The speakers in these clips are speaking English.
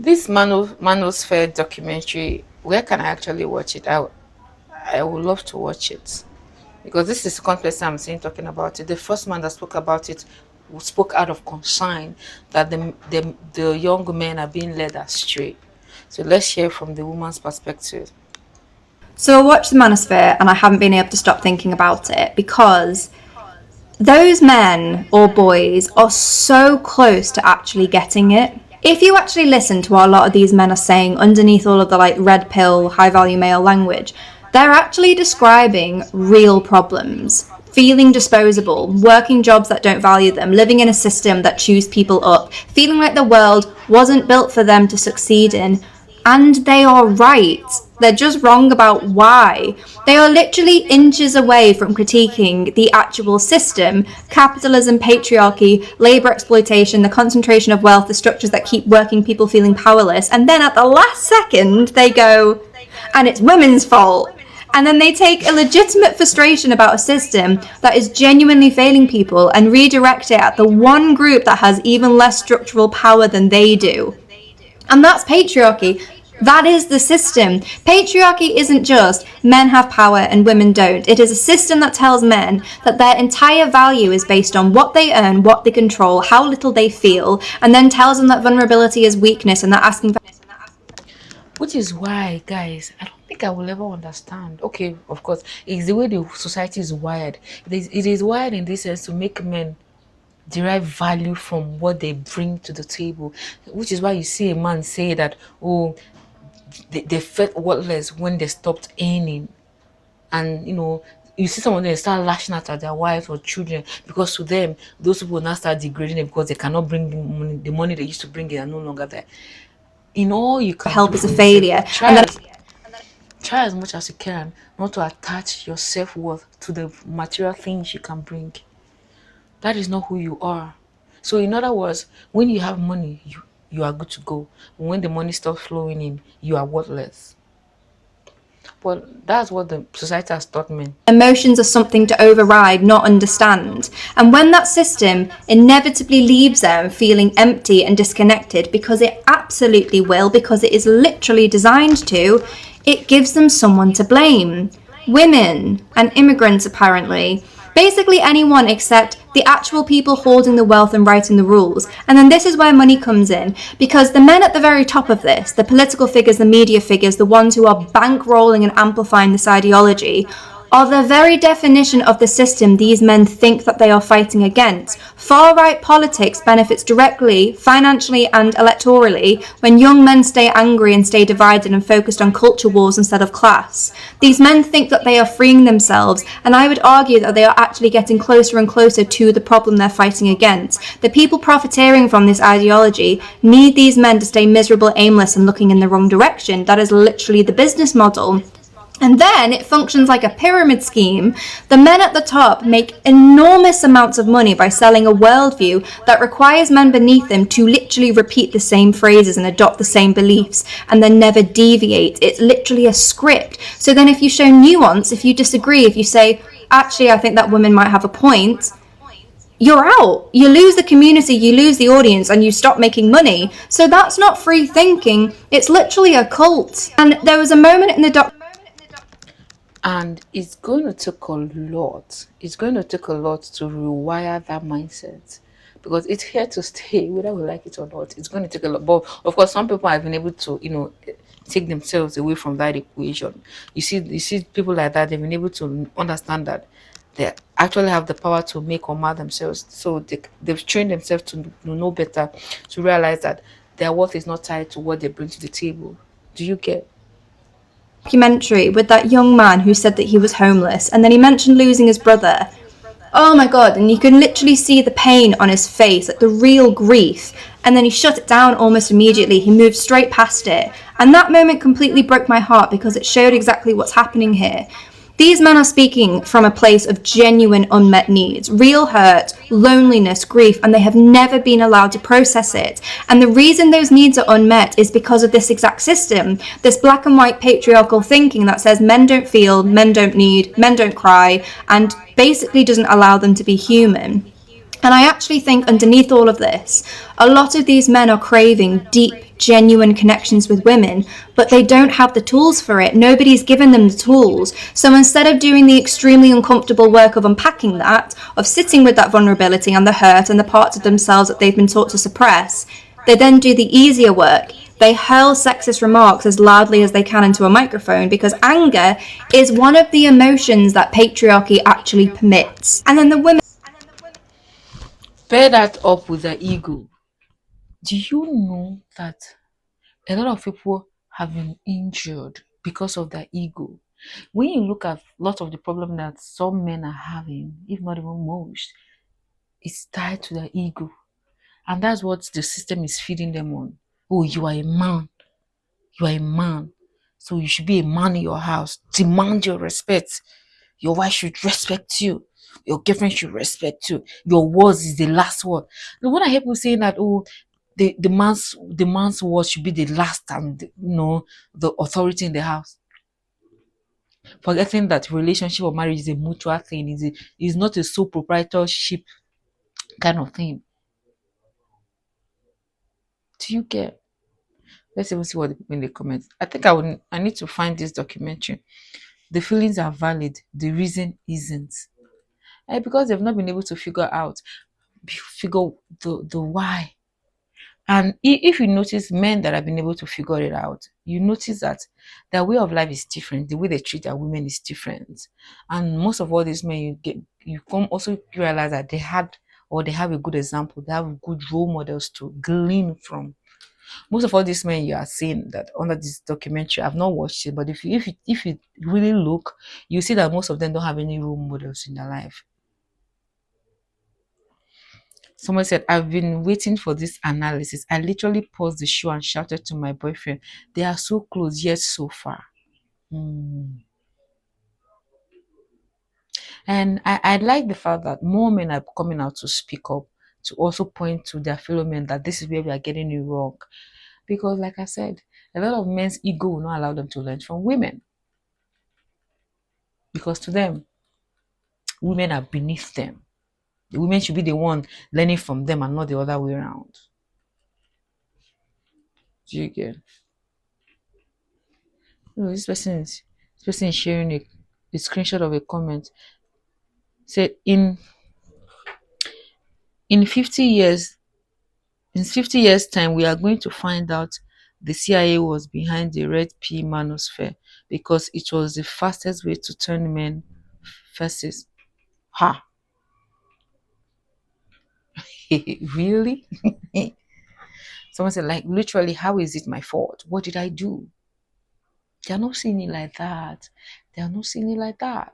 This Manosphere documentary, where can I actually watch it? I would love to watch it because this is the second person I'm seeing talking about it. The first man that spoke about it spoke out of concern that the young men are being led astray. So let's hear from the woman's perspective. So I watched the Manosphere and I haven't been able to stop thinking about it because those men or boys are so close to actually getting it. If you actually listen to what a lot of these men are saying underneath all of the like red pill, high value male language, they're actually describing real problems. Feeling disposable, working jobs that don't value them, living in a system that chews people up, feeling like the world wasn't built for them to succeed in. And they are right. They're just wrong about why. They are literally inches away from critiquing the actual system: capitalism, patriarchy, labour exploitation, the concentration of wealth, the structures that keep working people feeling powerless. And then at the last second, they go, and it's women's fault. And then they take a legitimate frustration about a system that is genuinely failing people and redirect it at the one group that has even less structural power than they do. And that's patriarchy. That is the system. Patriarchy isn't just men have power and women don't. It is a system that tells men that their entire value is based on what they earn, what they control, how little they feel, and then tells them that vulnerability is weakness and that asking for Which is why, guys, I don't think I will ever understand. Okay, of course, it's the way the society is wired. It is wired in this sense to make men derive value from what they bring to the table, which is why you see a man say that, oh, they felt worthless when they stopped earning. And you see someone they start lashing out at their wives or children because to them those people now start degrading them because they cannot bring the money they used to bring in are no longer there. In all you can do help is a for yourself, failure. try And then as much as you can not to attach your self-worth to the material things you can bring. That is not who you are. So in other words, when you have money, you are good to go. When the money stops flowing in, you are worthless. But that's what the society has taught me. emotions are something to override, not understand. And when that system inevitably leaves them feeling empty and disconnected, because it absolutely will, because it is literally designed to, it gives them someone to blame. Women and immigrants, apparently. Basically anyone except the actual people holding the wealth and writing the rules. And then this is where money comes in, because the men at the very top of this, the political figures, the media figures, the ones who are bankrolling and amplifying this ideology, are the very definition of the system these men think that they are fighting against. Far-right politics benefits directly, financially and electorally when young men stay angry and stay divided and focused on culture wars instead of class. These men think that they are freeing themselves, and I would argue that they are actually getting closer and closer to the problem they're fighting against. The people profiteering from this ideology need these men to stay miserable, aimless and looking in the wrong direction. That is literally the business model. And then it functions like a pyramid scheme. The men at the top make enormous amounts of money by selling a worldview that requires men beneath them to literally repeat the same phrases and adopt the same beliefs and then never deviate. It's literally a script. So then if you show nuance, if you disagree, if you say, actually, I think that woman might have a point, you're out. You lose the community, you lose the audience, and you stop making money. So that's not free thinking. It's literally a cult. And there was a moment in the And it's going to take a lot. It's going to take a lot to rewire that mindset because it's here to stay, whether we like it or not. It's going to take a lot. But of course, some people have been able to, take themselves away from that equation. You see people like that, they've been able to understand that they actually have the power to make or mar themselves. So they've trained themselves to know better, to realize that their worth is not tied to what they bring to the table. Do you get? documentary with that young man who said that he was homeless and then he mentioned losing his brother. Oh my god, and you can literally see the pain on his face, like the real grief. And then he shut it down almost immediately. He moved straight past it. And that moment completely broke my heart because it showed exactly what's happening here. These men are speaking from a place of genuine unmet needs, real hurt, loneliness, grief, and they have never been allowed to process it. And the reason those needs are unmet is because of this exact system, this black and white patriarchal thinking that says men don't feel, men don't need, men don't cry, and basically doesn't allow them to be human. And I actually think underneath all of this, a lot of these men are craving deep, genuine connections with women, but they don't have the tools for it. Nobody's given them the tools. So instead of doing the extremely uncomfortable work of unpacking that, of sitting with that vulnerability and the hurt and the parts of themselves that they've been taught to suppress, they then do the easier work. They hurl sexist remarks as loudly as they can into a microphone because anger is one of the emotions that patriarchy actually permits. And then the women. Pair that up with the ego. Do you know that a lot of people have been injured because of their ego? When you look at a lot of the problem that some men are having, if not even most, it's tied to their ego. And that's what the system is feeding them on. Oh, you are a man. You are a man. So you should be a man in your house. Demand your respect. Your wife should respect you. Your girlfriend should respect you. Your words is the last word. And when I hear people saying that, oh, the man's word should be the last and the authority in the house, forgetting that relationship or marriage is a mutual thing, is not a sole proprietorship kind of thing. Do you get? Let's even see what the people in the comments. I think I need to find this documentary. The feelings are valid. The reason isn't. Because they've not been able to figure the why. And if you notice men that have been able to figure it out, you notice that their way of life is different. The way they treat their women is different. And most of all these men, you come also realize that they have a good example. They have good role models to glean from. Most of all these men you are seeing that under this documentary, I've not watched it, but if you really look, you see that most of them don't have any role models in their life. Someone said, I've been waiting for this analysis. I literally paused the show and shouted to my boyfriend, they are so close, yet so far. Hmm. And I like the fact that more men are coming out to speak up, to also point to their fellow men that this is where we are getting it wrong. Because, like I said, a lot of men's ego will not allow them to learn from women. Because to them, women are beneath them. The women should be the one learning from them and not the other way around. Do you get? No, this person is sharing a screenshot of a comment. Said in 50 years, in 50 years time, we are going to find out the CIA was behind the Red P Manosphere because it was the fastest way to turn men faces. Ha! Really? Someone said, like, literally, how is it my fault? What did I do? They are not seeing it like that. They are not seeing it like that.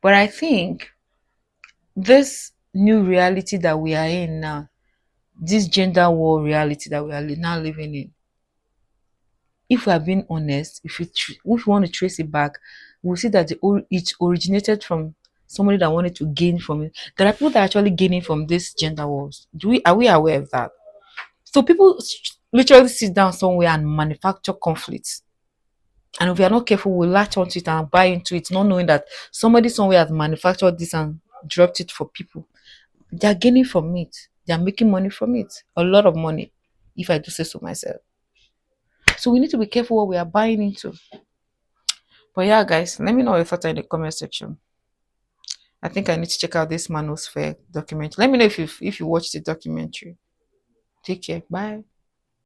But I think this new reality that we are in now, this gender war reality that we are now living in, if we are being honest, if we want to trace it back, we'll see that it originated from somebody that wanted to gain from it. There are people that are actually gaining from this gender wars. Are we aware of that? So people literally sit down somewhere and manufacture conflicts. And if we are not careful, we'll latch onto it and buy into it, not knowing that somebody somewhere has manufactured this and dropped it for people. They are gaining from it. They are making money from it. A lot of money, if I do say so myself. So we need to be careful what we are buying into. But yeah, guys, let me know your thoughts in the comment section. I think I need to check out this Manosphere documentary. Let me know if you watched the documentary. Take care. Bye.